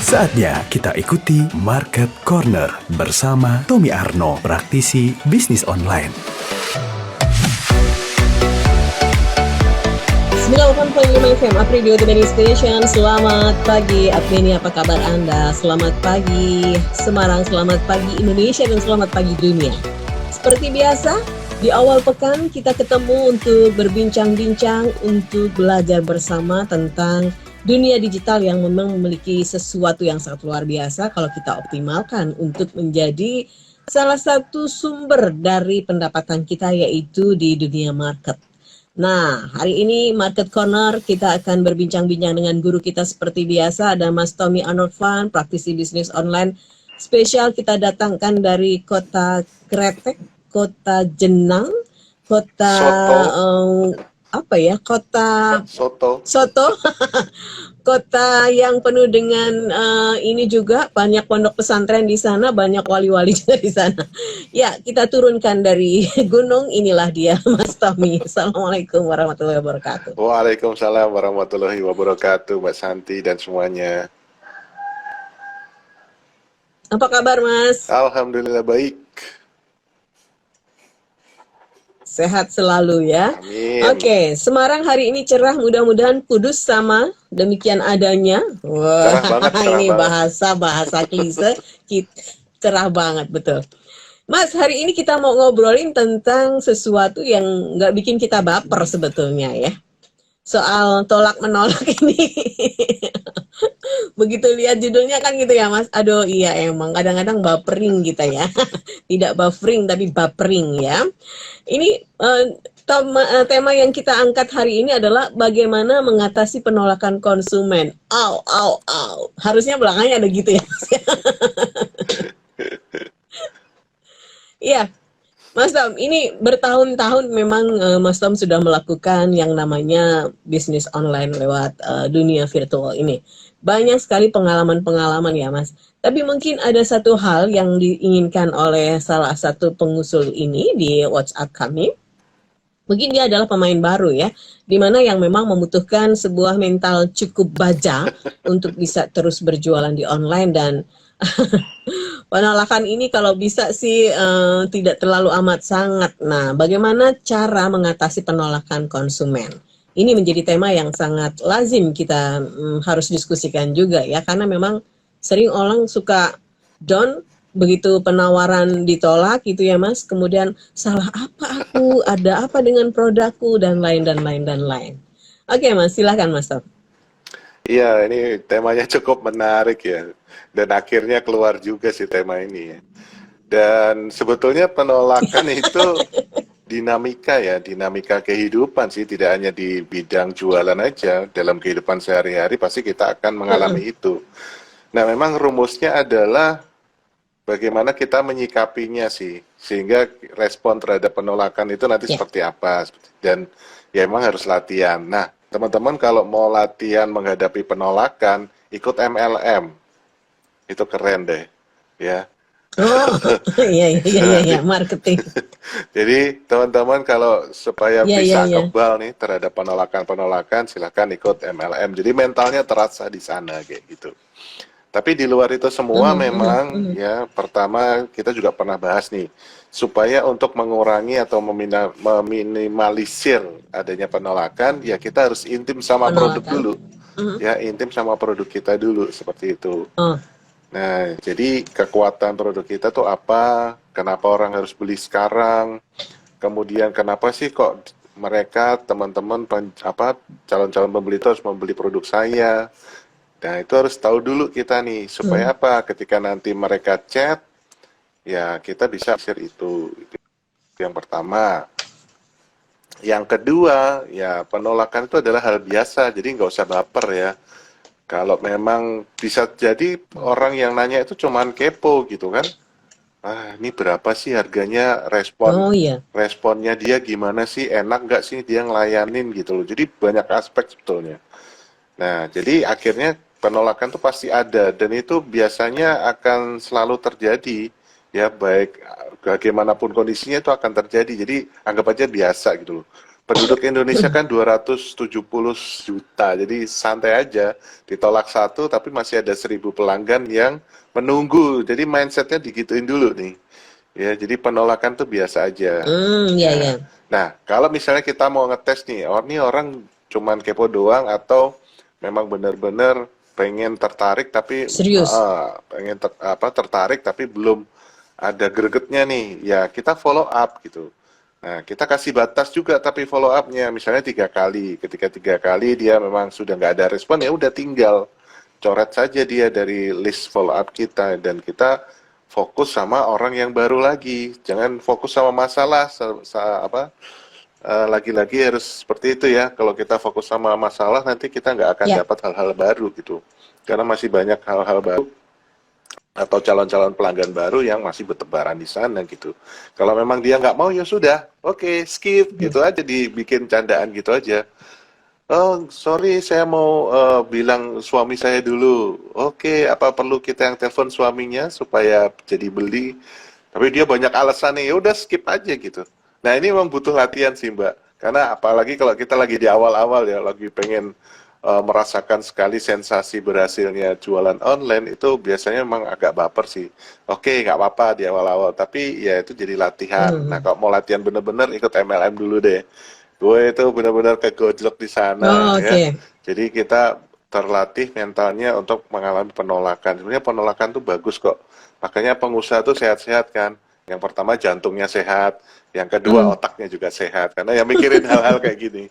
Saatnya kita ikuti Market Corner bersama Tommy Arno, praktisi bisnis online. 98.5 FM Apridio The Station. Selamat pagi Aprini, apa kabar Anda? Selamat pagi Semarang, selamat pagi Indonesia, dan selamat pagi dunia. Seperti biasa, di awal pekan kita ketemu untuk berbincang-bincang, untuk belajar bersama tentang dunia digital yang memang memiliki sesuatu yang sangat luar biasa kalau kita optimalkan untuk menjadi salah satu sumber dari pendapatan kita, yaitu di dunia market. Nah, hari ini Market Corner kita akan berbincang-bincang dengan guru kita seperti biasa. Ada Mas Tommy Arnoldvan, praktisi bisnis online. Spesial kita datangkan dari kota Kretek, kota Jenang, kota Soto, kota yang penuh dengan ini juga banyak pondok pesantren di sana, banyak wali-wali juga di sana. Ya, kita turunkan dari gunung, inilah dia Mas Tommy. Assalamualaikum warahmatullahi wabarakatuh. Waalaikumsalam warahmatullahi wabarakatuh, Mbak Santi dan semuanya. Apa kabar, Mas? Alhamdulillah baik. Sehat selalu ya. Amin. Oke, Semarang hari ini cerah, mudah-mudahan Kudus sama demikian adanya. Wah, Cerah ini banget. bahasa klise, cerah banget, betul. Mas, hari ini kita mau ngobrolin tentang sesuatu yang nggak bikin kita baper sebetulnya ya. Soal tolak-menolak ini. Begitu lihat judulnya kan gitu ya, Mas. Aduh, iya emang kadang-kadang bapering kita ya. Tidak buffering tapi bapering ya. Ini tema yang kita angkat hari ini adalah bagaimana mengatasi penolakan konsumen. Harusnya belakangnya ada gitu ya. Iya, Mas Tom, ini bertahun-tahun memang Mas Tom sudah melakukan yang namanya bisnis online lewat dunia virtual ini. Banyak sekali pengalaman-pengalaman ya, Mas. Tapi mungkin ada satu hal yang diinginkan oleh salah satu pengusul ini di WhatsApp kami. Mungkin dia adalah pemain baru ya, di mana yang memang membutuhkan sebuah mental cukup baja untuk bisa terus berjualan di online. Dan penolakan ini kalau bisa sih tidak terlalu amat sangat. Nah, bagaimana cara mengatasi penolakan konsumen? Ini menjadi tema yang sangat lazim kita harus diskusikan juga ya, karena memang sering orang suka down begitu penawaran ditolak gitu ya, Mas. Kemudian salah apa aku, ada apa dengan produkku, dan lain. Oke, Mas, silakan Mas Tom. Iya, ini temanya cukup menarik ya. Dan akhirnya keluar juga sih tema ini ya. Dan sebetulnya penolakan itu dinamika ya, dinamika kehidupan sih, tidak hanya di bidang jualan aja, dalam kehidupan sehari-hari pasti kita akan mengalami itu. Nah, memang rumusnya adalah bagaimana kita menyikapinya sih, sehingga respon terhadap penolakan itu nanti seperti apa. Dan ya emang harus latihan. Nah, teman-teman kalau mau latihan menghadapi penolakan, ikut MLM. Itu keren deh, ya. Oh, iya, marketing. Jadi teman-teman kalau supaya bisa Iya. kebal nih terhadap penolakan-penolakan, silahkan ikut MLM. Jadi mentalnya terasa di sana kayak gitu. Tapi di luar itu semua memang ya, pertama kita juga pernah bahas nih, supaya untuk mengurangi atau meminimalisir adanya penolakan, ya kita harus intim sama produk dulu. Ya, intim sama produk kita dulu, seperti itu. Nah, jadi kekuatan produk kita tuh apa? Kenapa orang harus beli sekarang? Kemudian kenapa sih kok mereka, teman-teman, calon-calon pembeli itu harus membeli produk saya? Nah, itu harus tahu dulu kita nih, supaya apa? Ketika nanti mereka chat, ya kita bisa share itu. Itu yang pertama. Yang kedua, ya penolakan itu adalah hal biasa, jadi nggak usah baper ya. Kalau memang bisa jadi orang yang nanya itu cuman kepo gitu kan. Ini berapa sih harganya, responnya dia gimana sih, enak nggak sih dia ngelayanin gitu loh. Jadi banyak aspek sebetulnya. Nah, jadi akhirnya penolakan itu pasti ada, dan itu biasanya akan selalu terjadi ya, baik bagaimanapun kondisinya itu akan terjadi. Jadi anggap aja biasa gitu loh. Penduduk Indonesia kan 270 juta, jadi santai aja. Ditolak satu, tapi masih ada 1.000 pelanggan yang menunggu. Jadi mindsetnya digituin dulu nih. Ya, jadi penolakan tuh biasa aja. Iya, iya. Nah, kalau misalnya kita mau ngetes nih, ini orang cuman kepo doang atau memang benar-benar pengen tertarik tapi Serius. tertarik tapi belum ada gregetnya nih, ya kita follow up gitu. Nah, kita kasih batas juga tapi follow up-nya misalnya 3 kali. Ketika 3 kali dia memang sudah nggak ada respon, ya udah tinggal coret saja dia dari list follow up kita dan kita fokus sama orang yang baru lagi. Jangan fokus sama masalah lagi-lagi harus seperti itu ya. Kalau kita fokus sama masalah nanti kita nggak akan Ya. dapat hal-hal baru gitu. Karena masih banyak hal-hal baru atau calon-calon pelanggan baru yang masih bertebaran di sana gitu. Kalau memang dia nggak mau ya sudah, oke, skip gitu aja, dibikin candaan gitu aja. Oh, sorry, saya mau bilang suami saya dulu. Oke, apa perlu kita yang telepon suaminya supaya jadi beli? Tapi dia banyak alasan nih, ya udah skip aja gitu. Nah, ini memang butuh latihan sih, Mbak. Karena apalagi kalau kita lagi di awal-awal ya, lagi pengen merasakan sekali sensasi berhasilnya jualan online, itu biasanya memang agak baper sih. Oke, nggak apa-apa di awal-awal, tapi ya itu jadi latihan. Nah, kalau mau latihan bener-bener ikut MLM dulu deh. Gue itu benar-benar kegojlok di sana Oh, ya. oke. Jadi kita terlatih mentalnya untuk mengalami penolakan. Sebenarnya penolakan tuh bagus kok. Makanya pengusaha tuh sehat-sehat kan. Yang pertama jantungnya sehat, yang kedua otaknya juga sehat. Karena yang mikirin hal-hal kayak gini.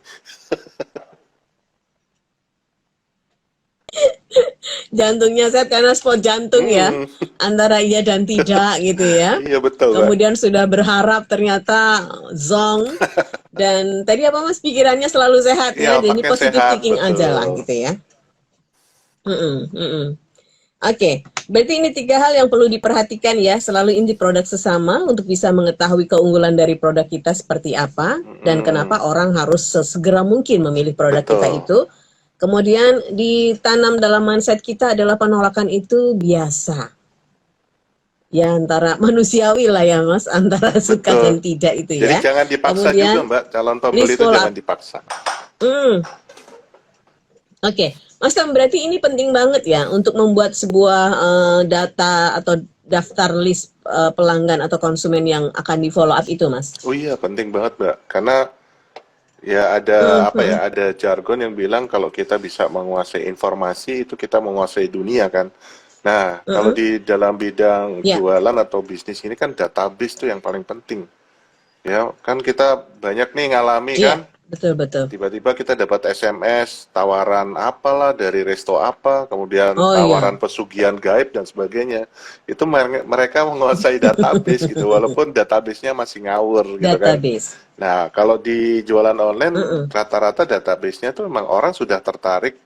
Jantungnya sehat karena spot jantung ya. Antara iya dan tidak gitu ya. Iya betul, Mbak. Kemudian sudah berharap ternyata zong. Dan tadi apa Mas, pikirannya selalu sehat Iya, ya. Jadi otaknya positive sehat, thinking aja lah betul. gitu ya. Oke, berarti ini 3 hal yang perlu diperhatikan ya. Selalu inti produk sesama untuk bisa mengetahui keunggulan dari produk kita seperti apa dan kenapa orang harus sesegera mungkin memilih produk kita Betul. itu. Kemudian ditanam dalam mindset kita adalah penolakan itu biasa. Ya antara manusiawi lah ya Mas, antara suka Betul. dan tidak itu Jadi ya. jangan dipaksa Kemudian juga, Mbak. Calon pembeli list itu follow jangan up. dipaksa. Oke, Mas Tam, berarti ini penting banget ya untuk membuat sebuah data atau daftar list pelanggan atau konsumen yang akan di follow up itu, Mas. Oh iya, penting banget, Mbak. Karena ya ada ada jargon yang bilang kalau kita bisa menguasai informasi itu kita menguasai dunia kan. Nah, kalau di dalam bidang Ya. jualan atau bisnis ini kan database tuh yang paling penting. Ya, kan kita banyak nih ngalami kan, Iya, betul. tiba-tiba kita dapat SMS tawaran apalah dari resto apa, kemudian Oh iya, tawaran pesugihan gaib dan sebagainya. Itu mereka menguasai database gitu, walaupun database-nya masih ngawur gitu kan. database. Nah, kalau di jualan online, rata-rata database-nya tuh memang orang sudah tertarik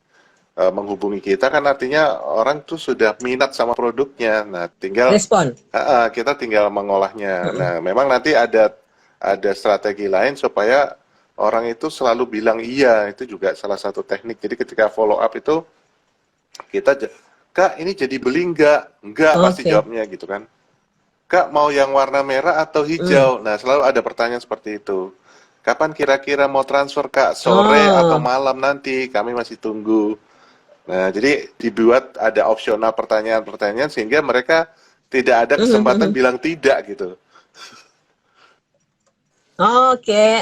menghubungi kita kan artinya orang tuh sudah minat sama produknya. Nah, tinggal Respon. kita tinggal mengolahnya. Nah, memang nanti ada strategi lain supaya orang itu selalu bilang iya. Itu juga salah satu teknik. Jadi ketika follow up itu kita, Kak, ini jadi beli nggak? Nggak, pasti Oke. jawabnya gitu kan. Kak, mau yang warna merah atau hijau? Nah, selalu ada pertanyaan seperti itu. Kapan kira-kira mau transfer, Kak? Sore atau malam nanti? Kami masih tunggu. Nah, jadi dibuat ada opsional pertanyaan-pertanyaan sehingga mereka tidak ada kesempatan bilang tidak gitu. Oke.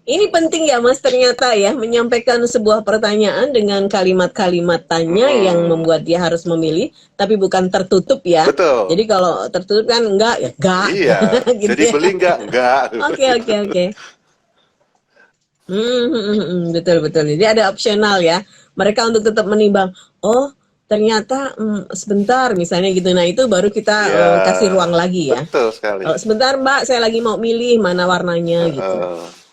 Ini penting ya Mas ternyata ya, menyampaikan sebuah pertanyaan dengan kalimat-kalimat tanya yang membuat dia harus memilih, tapi bukan tertutup ya. Betul. Jadi kalau tertutup kan enggak ya enggak. Iya. Gitu Jadi ya. beli nggak? Nggak. Oke. Betul. Jadi ada opsional ya. Mereka untuk tetap menimbang. Oh, ternyata sebentar misalnya gitu. Nah, itu baru kita Iya. kasih ruang lagi ya. Betul sekali. Sebentar Mbak, saya lagi mau milih mana warnanya gitu.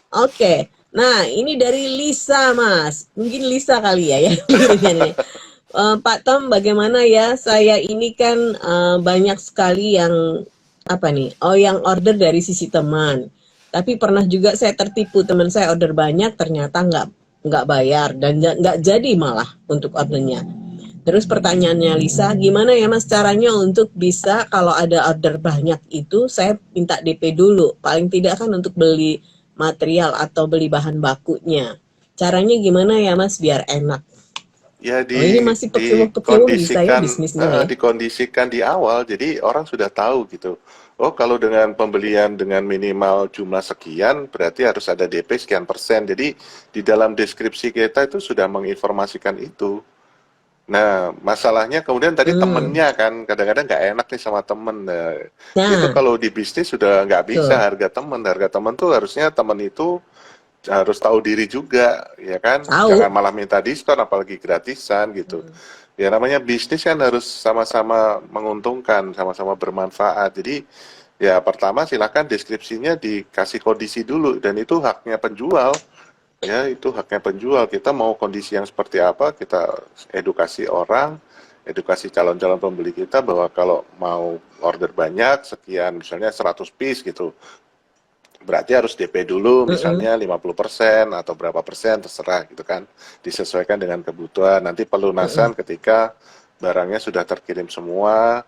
Oke. Nah, ini dari Lisa, Mas. Mungkin Lisa kali ya yang kirimnya nih. Pak Tom, bagaimana ya? Saya ini kan banyak sekali yang yang order dari sisi teman. Tapi pernah juga saya tertipu, teman saya order banyak, ternyata nggak bayar dan nggak jadi malah untuk ordernya. Terus pertanyaannya Lisa, gimana ya Mas caranya untuk bisa kalau ada order banyak itu saya minta DP dulu, paling tidak kan untuk beli material atau beli bahan bakunya. Caranya gimana ya Mas biar enak? Ya Oh ini masih pekiwung-pekiwung bisa ya bisnisnya ya? dikondisikan di awal, jadi orang sudah tahu gitu. Oh, kalau dengan pembelian dengan minimal jumlah sekian, berarti harus ada DP sekian persen. Jadi di dalam deskripsi kita itu sudah menginformasikan itu. Nah, masalahnya kemudian tadi Hmm. temennya kan, kadang-kadang nggak enak nih sama temen. Nah, itu Nah, kalau di bisnis sudah nggak bisa betul. harga temen tuh harusnya temen itu harus tahu diri juga, ya kan? Jangan Tahu. malah minta diskon, apalagi gratisan gitu. Hmm. Ya namanya bisnis kan harus sama-sama menguntungkan, sama-sama bermanfaat. Jadi ya pertama silakan deskripsinya dikasih kondisi dulu dan itu haknya penjual. Ya, itu haknya penjual. Kita mau kondisi yang seperti apa, kita edukasi orang, edukasi calon-calon pembeli kita bahwa kalau mau order banyak, sekian, misalnya 100 piece gitu, berarti harus DP dulu, Mm-mm. misalnya 50% atau berapa persen, terserah gitu kan. Disesuaikan dengan kebutuhan. Nanti Mm-mm. pelunasan ketika barangnya sudah terkirim semua,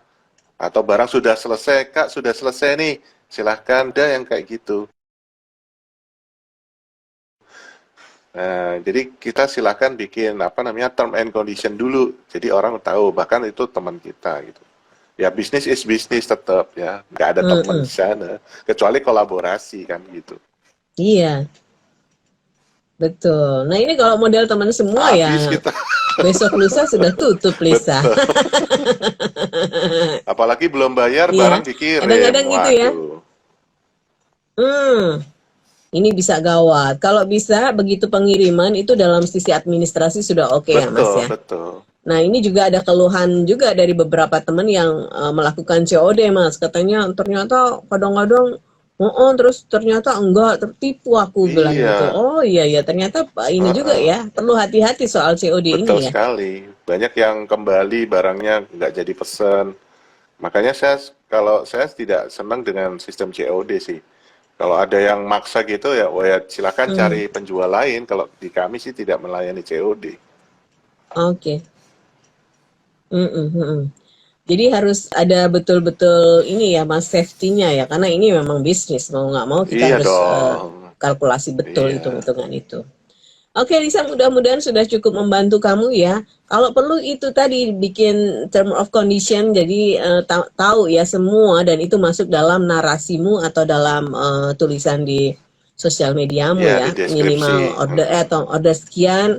atau barang sudah selesai, Kak, sudah selesai nih, silahkan, ada yang kayak gitu. Nah, jadi kita silakan bikin apa namanya term and condition dulu. Jadi orang tahu bahkan itu teman kita gitu. Ya bisnis is bisnis tetap ya, nggak ada teman di Mm-mm. sana kecuali kolaborasi kan gitu. Iya, betul. Nah ini kalau model teman semua Habis ya kita besok lusa sudah tutup Lisa. betul. Apalagi belum bayar Iya, barang dikirim. kadang-kadang gitu ya. Waduh. Hmm, ini bisa gawat. Kalau bisa begitu pengiriman itu dalam sisi administrasi sudah oke ya Mas Betul, ya. betul. Nah ini juga ada keluhan juga dari beberapa teman yang melakukan COD Mas. Katanya ternyata kadang-kadang terus ternyata enggak, tertipu aku bilang gitu. Iya, Oh iya ya ternyata ini juga heeh. ya perlu hati-hati soal COD Betul ini ya. sekali. Banyak yang kembali barangnya nggak jadi pesen. Makanya kalau saya tidak senang dengan sistem COD sih. Kalau ada yang maksa gitu ya, oh ya silakan Hmm, cari penjual lain. Kalau di kami sih tidak melayani COD. oke. Mm-mm, mm-mm. Jadi harus ada betul-betul ini ya Mas safety-nya ya karena ini memang bisnis mau nggak mau kita Iya harus dong. kalkulasi betul Iya. hitung-hitungan itu. Oke Lisa mudah-mudahan sudah cukup membantu kamu ya. Kalau perlu itu tadi bikin term of condition jadi tahu ya semua dan itu masuk dalam narasimu atau dalam tulisan di sosial mediamu Iya di ya deskripsi. minimal order Mm-mm. atau order sekian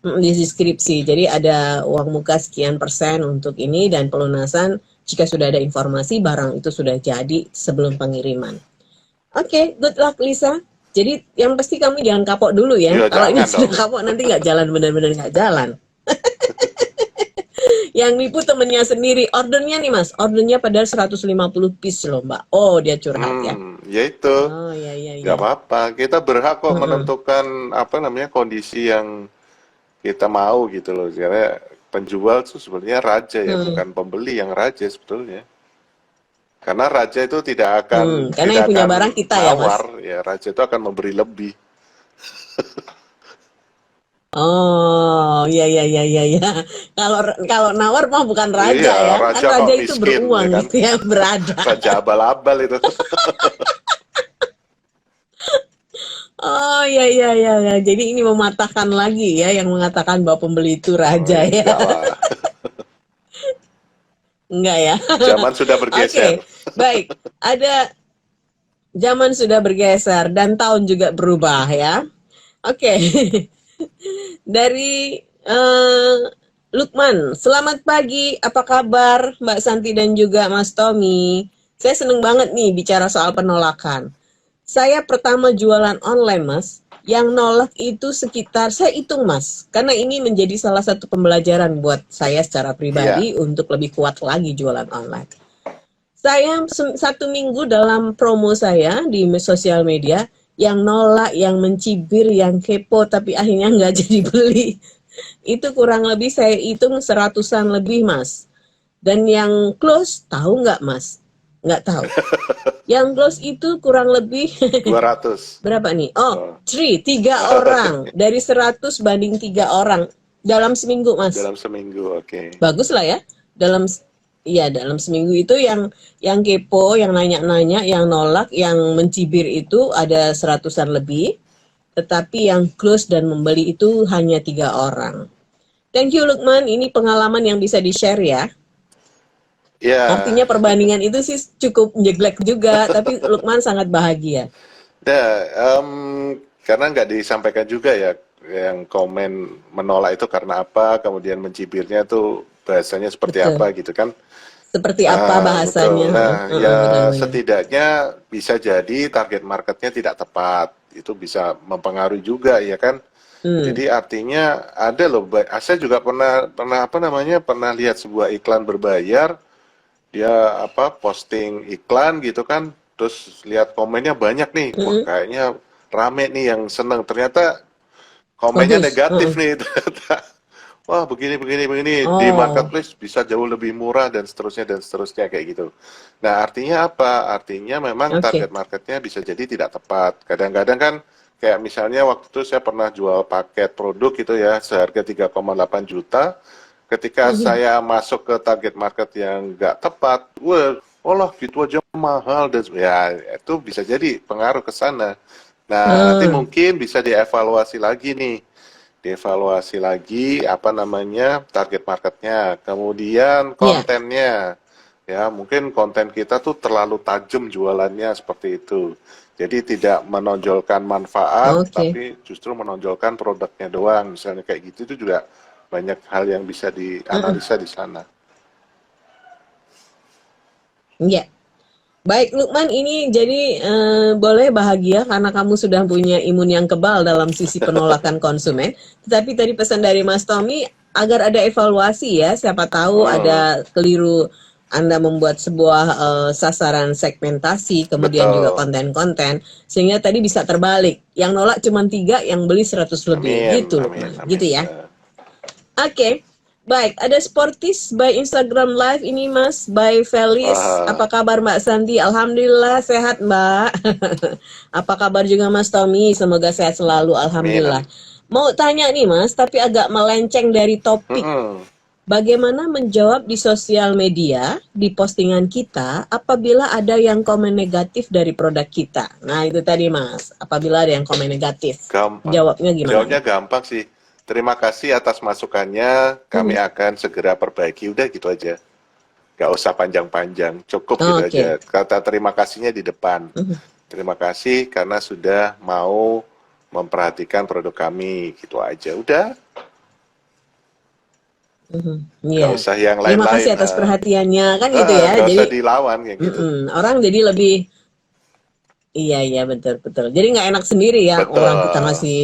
di deskripsi. Jadi ada uang muka sekian persen untuk ini dan pelunasan jika sudah ada informasi barang itu sudah jadi sebelum pengiriman. Oke, good luck Lisa. Jadi yang pasti kamu jangan kapok dulu ya. Iya Kalau ini jangan sudah dong. kapok nanti nggak jalan benar-benar nggak jalan. Yang nipu temennya sendiri. Ordernya nih Mas, ordernya padahal 150 piece loh Mbak. Oh dia curhat ya. Ya itu. Oh ya ya Nggak ya. apa-apa. Kita berhak kok Heeh. menentukan apa namanya kondisi yang kita mau gitu loh. Karena penjual itu sebenarnya raja ya, Hmm. bukan pembeli yang raja sebetulnya. Karena raja itu tidak akan Karena yang tidak punya akan barang kita ya Mas. nawar, ya raja itu akan memberi lebih. Oh, ya ya ya ya ya. Kalau kalau nawar mah bukan raja Iya, ya. Kan raja raja kok itu miskin ya beruang kan. gitu ya, berada. Raja abal-abal itu. Oh, ya ya ya ya. Jadi ini mematahkan lagi ya yang mengatakan bahwa pembeli itu Oh, raja ya. enggak lah. Enggak ya. Zaman sudah Oke, bergeser. baik. Ada zaman sudah bergeser dan tahun juga berubah ya. Oke. Dari Lukman, selamat pagi. Apa kabar Mbak Santi dan juga Mas Tommy? Saya seneng banget nih bicara soal penolakan. Saya pertama jualan online, Mas. Yang nolak itu sekitar, saya hitung, Mas. Karena ini menjadi salah satu pembelajaran buat saya secara Iya. pribadi untuk lebih kuat lagi jualan online. Saya satu minggu dalam promo saya di sosial media, yang nolak, yang mencibir, yang kepo, tapi akhirnya nggak jadi beli. Itu kurang lebih saya hitung seratusan lebih, Mas. Dan yang close, tahu nggak, Mas? Nggak tahu. Yang close itu kurang lebih 200. berapa nih? Oh, Oh. 3 orang. Dari 100 banding 3 orang. Dalam seminggu, Mas. Dalam seminggu, oke. Bagus lah ya. Dalam Iya, dalam seminggu itu yang kepo, yang nanya-nanya, yang nolak, yang mencibir itu ada seratusan lebih, tetapi yang close dan membeli itu hanya 3 orang. Thank you Lukman, ini pengalaman yang bisa di-share ya. Ya, Artinya perbandingan itu sih cukup menjeglek juga, tapi Lukman sangat bahagia. ya, karena nggak disampaikan juga ya yang komen menolak itu karena apa, kemudian mencibirnya tuh bahasanya seperti Betul. apa gitu kan. Seperti apa Ah, betul. bahasanya? Nah, Heeh, ya benar-benar. setidaknya bisa jadi target marketnya tidak tepat. Itu bisa mempengaruhi juga ya kan. Hmm. Jadi artinya ada loh. Saya juga pernah pernah apa namanya pernah lihat sebuah iklan berbayar. Dia apa posting iklan gitu kan. Terus lihat komennya banyak nih. Wah Mm-mm. kayaknya rame nih yang seneng. Ternyata komennya Bagus. negatif Heeh. nih. Ternyata wah begini begini begini di Oh, marketplace bisa jauh lebih murah dan seterusnya kayak gitu. Nah artinya apa? Artinya memang oke. target marketnya bisa jadi tidak tepat. Kadang-kadang kan kayak misalnya waktu itu saya pernah jual paket produk gitu ya seharga 3,8 juta. Ketika Mhm. saya masuk ke target market yang nggak tepat, wah, olah gitu aja mahal dan ya itu bisa jadi pengaruh ke sana. Nah nanti Ah, mungkin bisa dievaluasi lagi nih, dievaluasi lagi apa namanya target marketnya, kemudian ya. kontennya, ya mungkin konten kita tuh terlalu tajam jualannya seperti itu, jadi tidak menonjolkan manfaat Oke. tapi justru menonjolkan produknya doang, misalnya kayak gitu itu juga banyak hal yang bisa Heeh. dianalisa di sana. Ya. Baik, Lukman, ini jadi boleh bahagia karena kamu sudah punya imun yang kebal dalam sisi penolakan konsumen. Tetapi tadi pesan dari Mas Tommy agar ada evaluasi ya, siapa tahu Hmm, ada keliru Anda membuat sebuah sasaran segmentasi, kemudian juga betul. konten-konten, sehingga tadi bisa terbalik. Yang nolak cuma 3, yang beli 100 lebih. Amin, Gitu, amin, Lukman. amin. Gitu ya. Oke, baik. Ada Sportis by Instagram Live ini Mas, by Felis. Wah, Apa kabar Mbak Santi? Alhamdulillah sehat Mbak. Apa kabar juga Mas Tommy? Semoga sehat selalu. amin, Alhamdulillah. amin. Mau tanya nih Mas, tapi agak melenceng dari topik. Mm-mm. Bagaimana menjawab di sosial media, di postingan kita, apabila ada yang komen negatif dari produk kita? Nah itu tadi Mas, apabila ada yang komen negatif. Gampang. Jawabnya gimana Jawabnya nih? gampang sih. Terima kasih atas masukannya. Kami Mhm. akan segera perbaiki. Udah gitu aja. Gak usah panjang-panjang. Cukup gitu aja. Oke. Kata terima kasihnya di depan. Mhm. Terima kasih karena sudah mau memperhatikan produk kami. Gitu aja. Udah. Mhm, Gak iya. usah yang Terima lain-lain. kasih atas perhatiannya, kan gitu ya. Gak Jadi, usah dilawan kayak gitu. orang jadi lebih, iya iya betul betul. Jadi nggak enak sendiri ya orang kita Betul. ngasih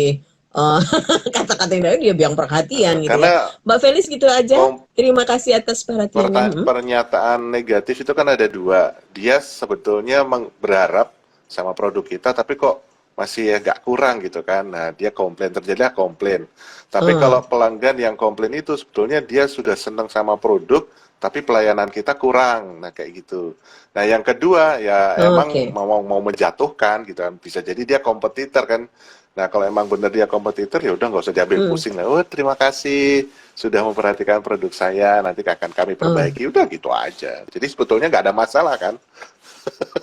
kata-kata yang dari dia bilang perhatian gitu ya. Karena Mbak Felis gitu aja. kom Terima kasih atas perhatiannya. pernyataan negatif itu kan ada dua. Dia sebetulnya berharap sama produk kita, tapi kok masih agak kurang gitu kan. Nah, dia komplain, terjadilah komplain. Tapi Oh, kalau pelanggan yang komplain itu sebetulnya dia sudah senang sama produk, tapi pelayanan kita kurang. Nah, kayak gitu. Nah, yang kedua ya emang oke. mau menjatuhkan gitu kan. Bisa jadi dia kompetitor kan. Nah, kalau emang benar dia kompetitor ya udah nggak usah diambil Hmm, pusing lah. Oh, terima kasih sudah memperhatikan produk saya, nanti akan kami oh, perbaiki. Udah gitu aja. Jadi sebetulnya nggak ada masalah kan?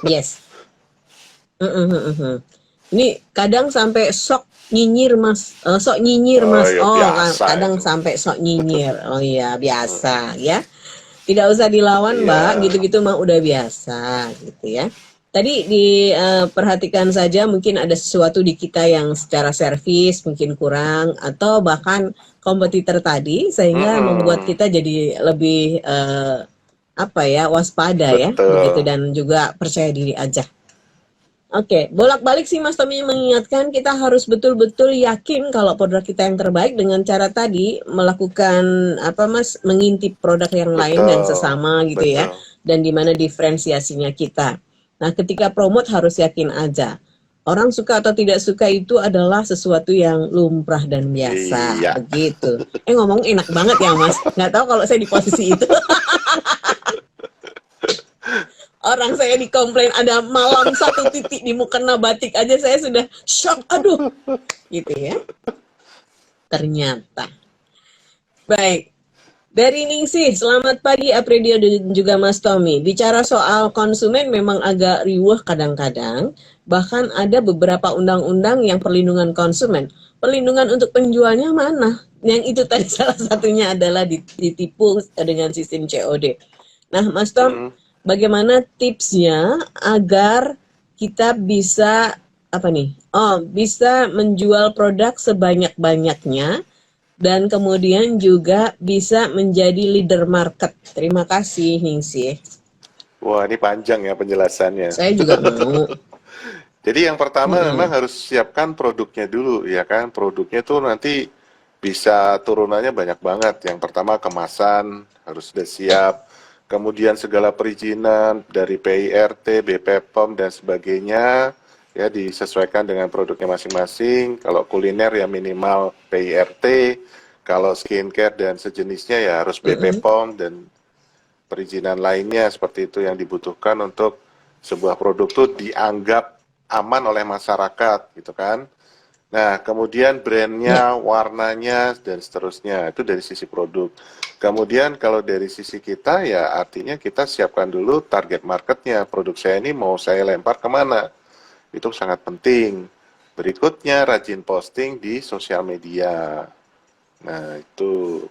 yes. Ini kadang sampai sok nyinyir mas, sok nyinyir Oh mas. ya Oh, biasa kadang itu. sampai sok nyinyir. Oh iya biasa ya. Tidak usah dilawan Mbak, Iya, gitu-gitu mah udah biasa gitu ya. Tadi diperhatikan saja mungkin ada sesuatu di kita yang secara servis mungkin kurang atau bahkan kompetitor tadi sehingga membuat mm-mm. kita jadi lebih apa ya waspada ya begitu Betul. dan juga percaya diri aja. Oke, bolak-balik sih Mas Tommy mengingatkan kita harus betul-betul yakin kalau produk kita yang terbaik dengan cara tadi melakukan apa Mas mengintip produk yang lain dan Betul. sesama gitu ya Betul. dan di mana diferensiasinya kita. Nah, ketika promote harus yakin aja. Orang suka atau tidak suka itu adalah sesuatu yang lumrah dan biasa, Iya. begitu. Ngomong enak banget ya Mas. Nggak tahu kalau saya di posisi itu. Orang saya dikomplain ada malam satu titik di mukena batik aja saya sudah shock, aduh, gitu ya. Ternyata. Baik, Dari Ningsih, selamat pagi Apridio dan juga Mas Tommy. Bicara soal konsumen memang agak riuh kadang-kadang, bahkan ada beberapa undang-undang yang perlindungan konsumen. Perlindungan untuk penjualnya mana? Yang itu tadi salah satunya adalah ditipu dengan sistem COD. Nah, Mas Tom, Mm-mm. bagaimana tipsnya agar kita bisa apa nih? Oh, bisa menjual produk sebanyak-banyaknya dan kemudian juga bisa menjadi leader market. Terima kasih, Ningsih. Wah, ini panjang ya penjelasannya. Saya juga mau. Jadi yang pertama memang Mm-mm. harus siapkan produknya dulu, ya kan? Produknya tuh nanti bisa turunannya banyak banget. Yang pertama kemasan harus sudah siap. Kemudian segala perizinan dari PIRT, BPOM dan sebagainya ya disesuaikan dengan produknya masing-masing. Kalau kuliner ya minimal PIRT, kalau skincare dan sejenisnya ya harus Mm-mm. BPOM dan perizinan lainnya seperti itu yang dibutuhkan untuk sebuah produk itu dianggap aman oleh masyarakat gitu kan. Nah, kemudian Ya. brandnya, warnanya, dan seterusnya. Itu dari sisi produk. Kemudian kalau dari sisi kita, ya artinya kita siapkan dulu target marketnya. Produk saya ini mau saya lempar kemana. Itu sangat penting. Berikutnya, rajin posting di sosial media. Nah, itu.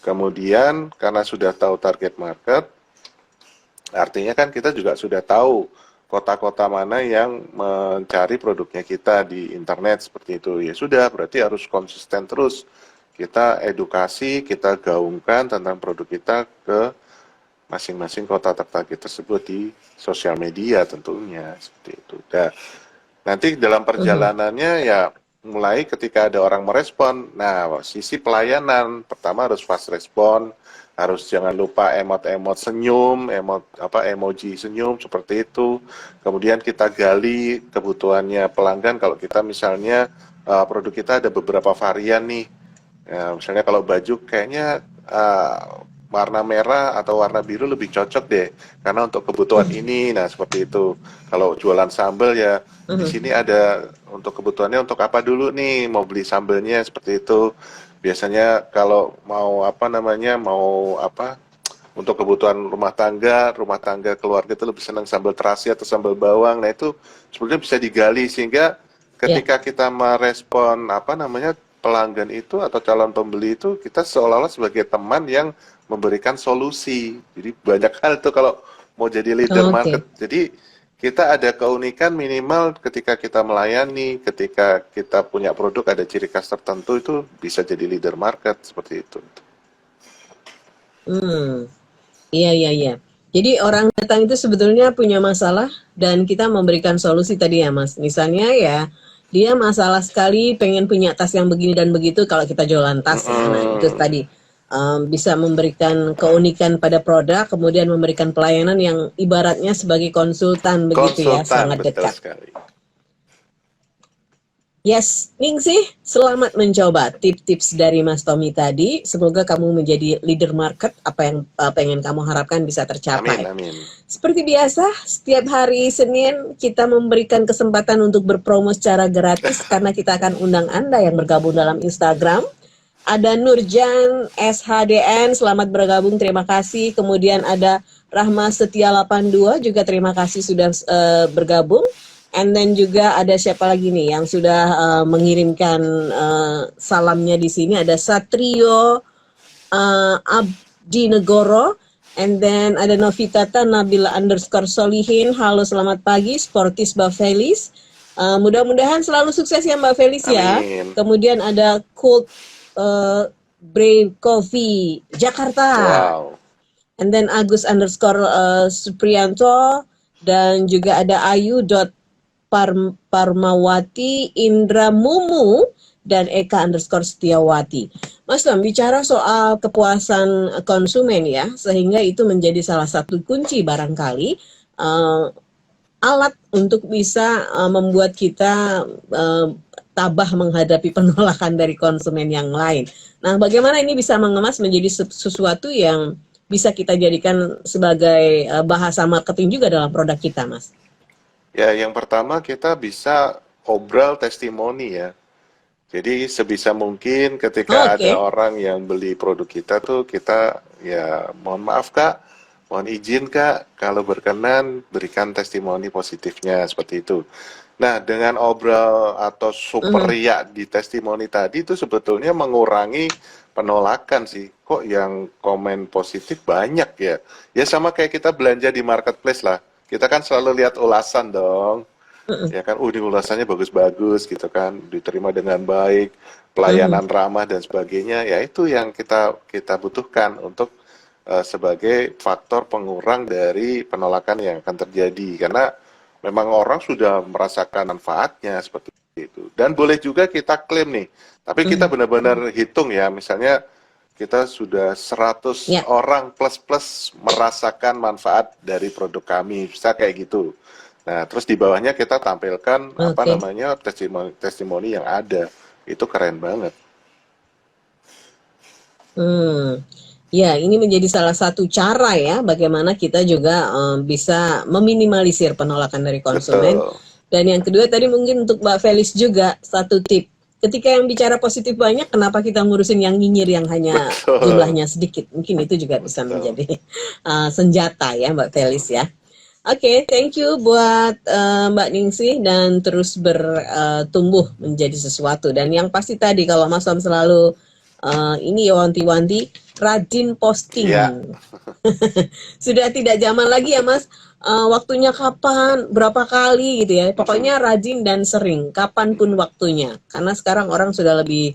Kemudian, karena sudah tahu target market, artinya kan kita juga sudah tahu kota-kota mana yang mencari produknya kita di internet seperti itu. Ya sudah, berarti harus konsisten terus. Kita edukasi, kita gaungkan tentang produk kita ke masing-masing kota tertarget tersebut di sosial media tentunya seperti itu. Nah, nanti dalam Mhm. perjalanannya ya mulai ketika ada orang merespon. Nah, sisi pelayanan pertama harus fast respon, harus jangan lupa emot-emot senyum, emot apa emoji senyum seperti itu. Kemudian kita gali kebutuhannya pelanggan kalau kita misalnya produk kita ada beberapa varian nih. Ya, misalnya kalau baju kayaknya warna merah atau warna biru lebih cocok deh karena untuk kebutuhan ini. Nah, seperti itu. Kalau jualan sambal ya di Mhm. sini ada untuk kebutuhannya untuk apa dulu nih mau beli sambelnya seperti itu. Biasanya kalau mau apa namanya mau apa untuk kebutuhan rumah tangga keluarga itu lebih senang sambal terasi atau sambal bawang. Nah, itu sebenarnya bisa digali sehingga Ya. ketika kita merespon apa namanya pelanggan itu atau calon pembeli itu kita seolah-olah sebagai teman yang memberikan solusi. Jadi banyak hal itu kalau mau jadi leader market. Oke. Jadi kita ada keunikan minimal ketika kita melayani, ketika kita punya produk ada ciri khas tertentu itu bisa jadi leader market seperti itu. Hmm. Iya, iya, iya. Jadi orang datang itu sebetulnya punya masalah dan kita memberikan solusi tadi ya, Mas. Misalnya ya, dia masalah sekali pengen punya tas yang begini dan begitu kalau kita jualan tas ya. Nah, itu Mm-mm. tadi bisa memberikan keunikan pada produk, kemudian memberikan pelayanan yang ibaratnya sebagai konsultan begitu ya, Konsultan sangat betul dekat. sekali. Yes, Ningsih, selamat mencoba tips-tips dari Mas Tommy tadi. Semoga kamu menjadi leader market, apa yang pengen kamu harapkan bisa Amin, tercapai. amin. Seperti biasa, setiap hari Senin kita memberikan kesempatan untuk berpromo secara gratis karena kita akan undang Anda yang bergabung dalam Instagram. Ada Nurjan SHDN, selamat bergabung, terima kasih. Kemudian ada Rahma Setia 82, juga terima kasih sudah bergabung. And then juga ada siapa lagi nih yang sudah mengirimkan salamnya di sini. Ada Satrio Abdi Negoro. And then ada Novitata Nabila underscore Solihin. Halo, selamat pagi. Sportis Mbak Felis. Mudah-mudahan selalu sukses ya Mbak Felis ya. Amin. Kemudian ada Cold Brave Coffee Jakarta. Wow. And then Agus underscore Supriyanto. Dan juga ada Ayu Parmawati, Indra Mumu, dan Eka underscore Setiawati. Mas Tom, bicara soal kepuasan konsumen ya, sehingga itu menjadi salah satu kunci barangkali alat untuk bisa membuat kita tabah menghadapi penolakan dari konsumen yang lain. Nah, bagaimana ini bisa mengemas menjadi sesuatu yang bisa kita jadikan sebagai bahasa marketing juga dalam produk kita, Mas? Ya, yang pertama kita bisa obral testimoni ya. Jadi sebisa mungkin ketika ada Oke. orang yang beli produk kita tuh kita ya mohon maaf Kak, mohon izin Kak, kalau berkenan berikan testimoni positifnya seperti itu. Nah, dengan obrol atau super Mhm. riak di testimoni tadi itu sebetulnya mengurangi penolakan sih. Kok yang komen positif banyak ya? Ya sama kayak kita belanja di marketplace lah. Kita kan selalu lihat ulasan dong. Mhm. Ya kan, ini ulasannya bagus-bagus gitu kan, diterima dengan baik, Mhm. pelayanan ramah dan sebagainya. Ya itu yang kita kita butuhkan untuk sebagai faktor pengurang dari penolakan yang akan terjadi. Karena memang orang sudah merasakan manfaatnya seperti itu. Dan boleh juga kita klaim nih, tapi kita Mhm. benar-benar hitung ya, misalnya kita sudah 100 Ya, orang plus-plus merasakan manfaat dari produk kami, bisa kayak gitu. Nah, terus di bawahnya kita tampilkan apa oke. namanya testimoni yang ada. Itu keren banget. Hmm. Ya, ini menjadi salah satu cara ya bagaimana kita juga bisa meminimalisir penolakan dari konsumen. Betul. Dan yang kedua tadi mungkin untuk Mbak Felis juga satu tip. Ketika yang bicara positif banyak, kenapa kita ngurusin yang nyinyir yang hanya Betul. jumlahnya sedikit? Mungkin itu juga bisa Betul. menjadi senjata ya Mbak Felis ya. Oke, thank you buat Mbak Ningsih dan terus bertumbuh menjadi sesuatu. Dan yang pasti tadi kalau Mas Tom selalu ini ya wanti-wanti rajin Ya, posting. Sudah tidak zaman lagi ya Mas, waktunya kapan, berapa kali gitu ya. mm-mm. Pokoknya rajin dan sering, kapanpun waktunya. Karena sekarang orang sudah lebih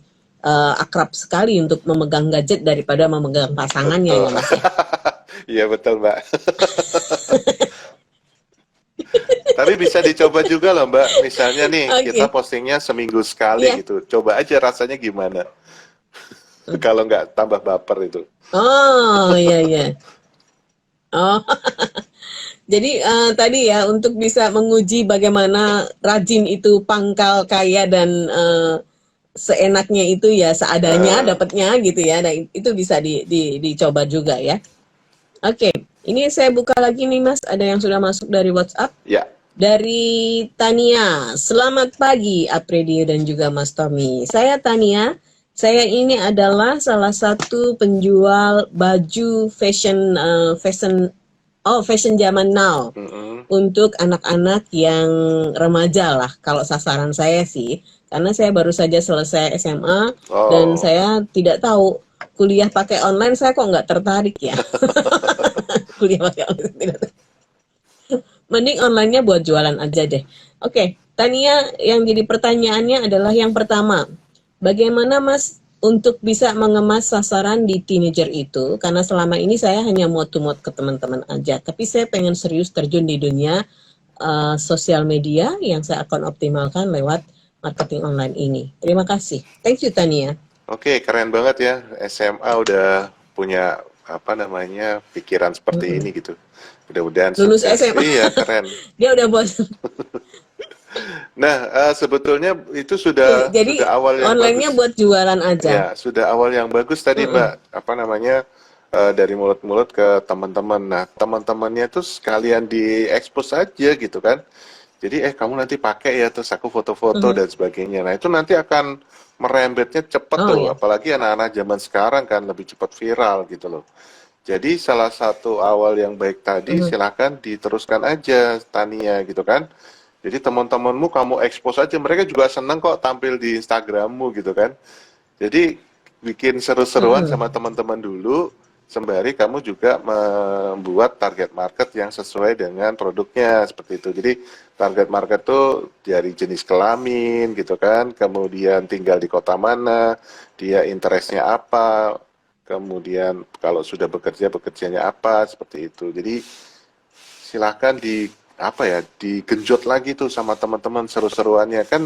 akrab sekali untuk memegang gadget daripada memegang pasangannya Betul. ya Mas ya. Iya betul Mbak. Tapi bisa dicoba juga loh Mbak. Misalnya nih kita Oke, postingnya seminggu sekali iya. gitu. Coba aja rasanya gimana. Kalau nggak tambah baper itu. Oh, iya iya. Oh, jadi tadi ya untuk bisa menguji bagaimana rajin itu pangkal kaya dan seenaknya itu ya seadanya Eh, dapatnya gitu ya. Nah, itu bisa dicoba juga ya. Oke, ini saya buka lagi nih Mas, ada yang sudah masuk dari WhatsApp. ya, Dari Tania, selamat pagi Apredio dan juga Mas Tommy. Saya Tania, saya ini adalah salah satu penjual baju fashion fashion zaman now mm-mm. untuk anak-anak yang remaja lah kalau sasaran saya sih. Karena saya baru saja selesai SMA dan Oh, saya tidak tahu kuliah pakai online saya kok nggak tertarik ya. Kuliah pakai online tidak. Mending online-nya buat jualan aja deh. Oke, Tania, yang jadi pertanyaannya adalah yang pertama, bagaimana Mas untuk bisa mengemas sasaran di teenager itu? Karena selama ini saya hanya mod-to-mod ke teman-teman aja, tapi saya pengen serius terjun di dunia sosial media yang saya akan optimalkan lewat marketing online ini. Terima kasih. Thank you, Tania. oke, keren banget ya. SMA udah punya apa namanya pikiran seperti Mm-mm. ini gitu. Mudah-mudahan Lulus sukses. SMA, Iya, keren. dia udah bos. Nah, sebetulnya itu sudah Jadi awal yang online-nya bagus. buat jualan aja. Ya, sudah awal yang bagus tadi Mm-mm. Mbak. Apa namanya? Dari mulut-mulut ke teman-teman. Nah, teman-temannya tuh sekalian diekspos aja gitu kan. Jadi kamu nanti pakai ya, terus aku foto-foto Mhm. dan sebagainya. Nah itu nanti akan merembetnya cepet Oh tuh, ya. apalagi anak-anak zaman sekarang kan lebih cepat viral gitu loh. Jadi salah satu awal yang baik tadi Mhm. silahkan diteruskan aja Tania gitu kan. Jadi teman-temanmu kamu expose aja, mereka juga seneng kok tampil di Instagrammu gitu kan. Jadi bikin seru-seruan Mhm. sama teman-teman dulu, sembari kamu juga membuat target market yang sesuai dengan produknya seperti itu. Jadi target market tuh dari jenis kelamin gitu kan, kemudian tinggal di kota mana, dia interestnya apa, kemudian kalau sudah bekerja bekerjanya apa seperti itu. Jadi silahkan di apa ya digenjot lagi tuh sama teman-teman seru-seruannya kan.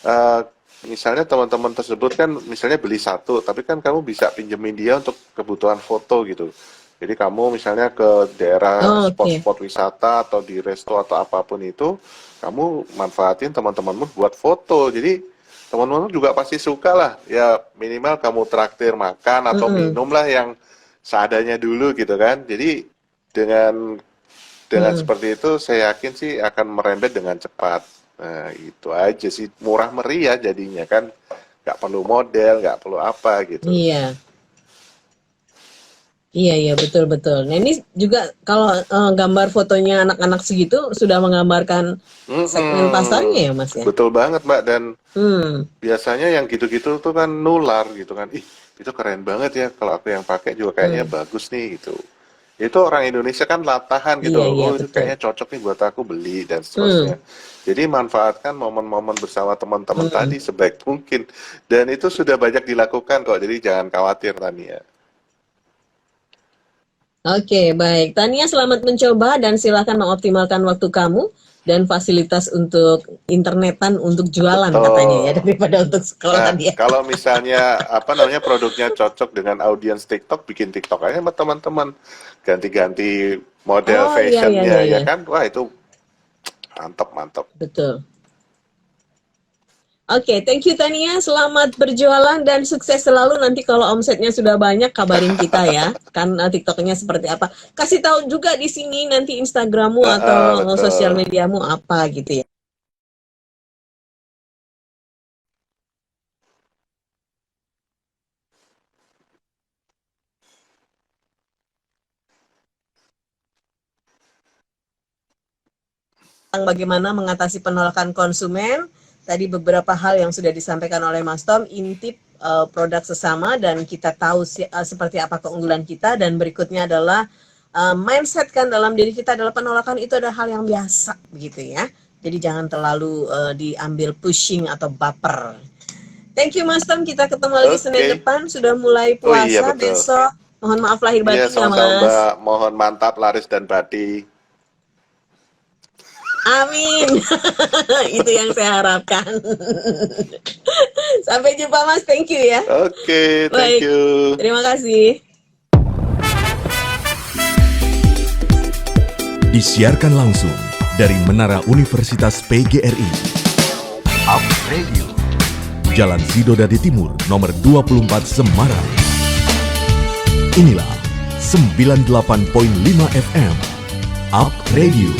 eh, Misalnya teman-teman tersebut kan misalnya beli satu, tapi kan kamu bisa pinjemin dia untuk kebutuhan foto gitu. Jadi kamu misalnya ke daerah Oh, oke. spot-spot wisata atau di resto atau apapun itu, kamu manfaatin teman-temanmu buat foto. Jadi teman-teman juga pasti suka lah. Ya minimal kamu traktir makan atau Mhm. minum lah yang seadanya dulu gitu kan. Jadi dengan Mhm. seperti itu saya yakin sih akan merembet dengan cepat. Nah, itu aja sih murah meriah jadinya kan. Nggak perlu model, nggak perlu apa gitu. Iya. Iya, iya, betul, betul. Nah, ini juga kalau gambar fotonya anak-anak segitu sudah menggambarkan segmen pasarnya ya, Mas ya? Betul banget, Mbak. Dan Hmm. biasanya yang gitu-gitu tuh kan nular gitu kan. Ih, itu keren banget ya. Kalau aku yang pakai juga kayaknya Hmm. bagus nih gitu. Itu orang Indonesia kan latahan gitu Iya, loh. iya, Oh, itu betul. kayaknya cocok nih buat aku beli dan Hmm. seterusnya. Jadi manfaatkan momen-momen bersama teman-teman Hmm. tadi sebaik mungkin. Dan itu sudah banyak dilakukan kok. Jadi jangan khawatir Tania. Oke, baik. Tania, selamat mencoba dan silakan mengoptimalkan waktu kamu dan fasilitas untuk internetan untuk jualan katanya ya Betul. daripada untuk sekolah Nah, dia. kalau misalnya apa namanya produknya cocok dengan audiens TikTok, bikin TikTok aja sama teman-teman. Ganti-ganti model Oh, iya, iya, fashionnya iya, ya iya. kan? Wah, itu mantap mantap. Betul. Oke, thank you Tania. Selamat berjualan dan sukses selalu. Nanti kalau omsetnya sudah banyak, kabarin kita ya. Kan TikToknya seperti apa. Kasih tahu juga di sini nanti Instagrammu atau sosial Betul. mediamu apa gitu ya. Tentang bagaimana mengatasi penolakan konsumen. Tadi beberapa hal yang sudah disampaikan oleh Mas Tom, intip produk sesama dan kita tahu seperti apa keunggulan kita, dan berikutnya adalah mindset kan dalam diri kita adalah penolakan itu adalah hal yang biasa begitu ya. Jadi jangan terlalu diambil pushing atau baper. Thank you Mas Tom, kita ketemu lagi Senin Oke. depan, sudah mulai Oh iya puasa betul. besok. Mohon maaf lahir Iya batin ya sama-sama Mas. Mbak. Mohon mantap laris dan badi. Amin. Itu yang saya harapkan. Sampai jumpa Mas, thank you ya. Oke, thank Baik, you. terima kasih. Disiarkan langsung dari Menara Universitas PGRI. Up Radio. Jalan Sidodadi Timur, nomor 24 Semarang. Inilah 98.5 FM. Up Radio,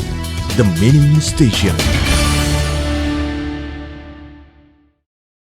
The Meaning Station.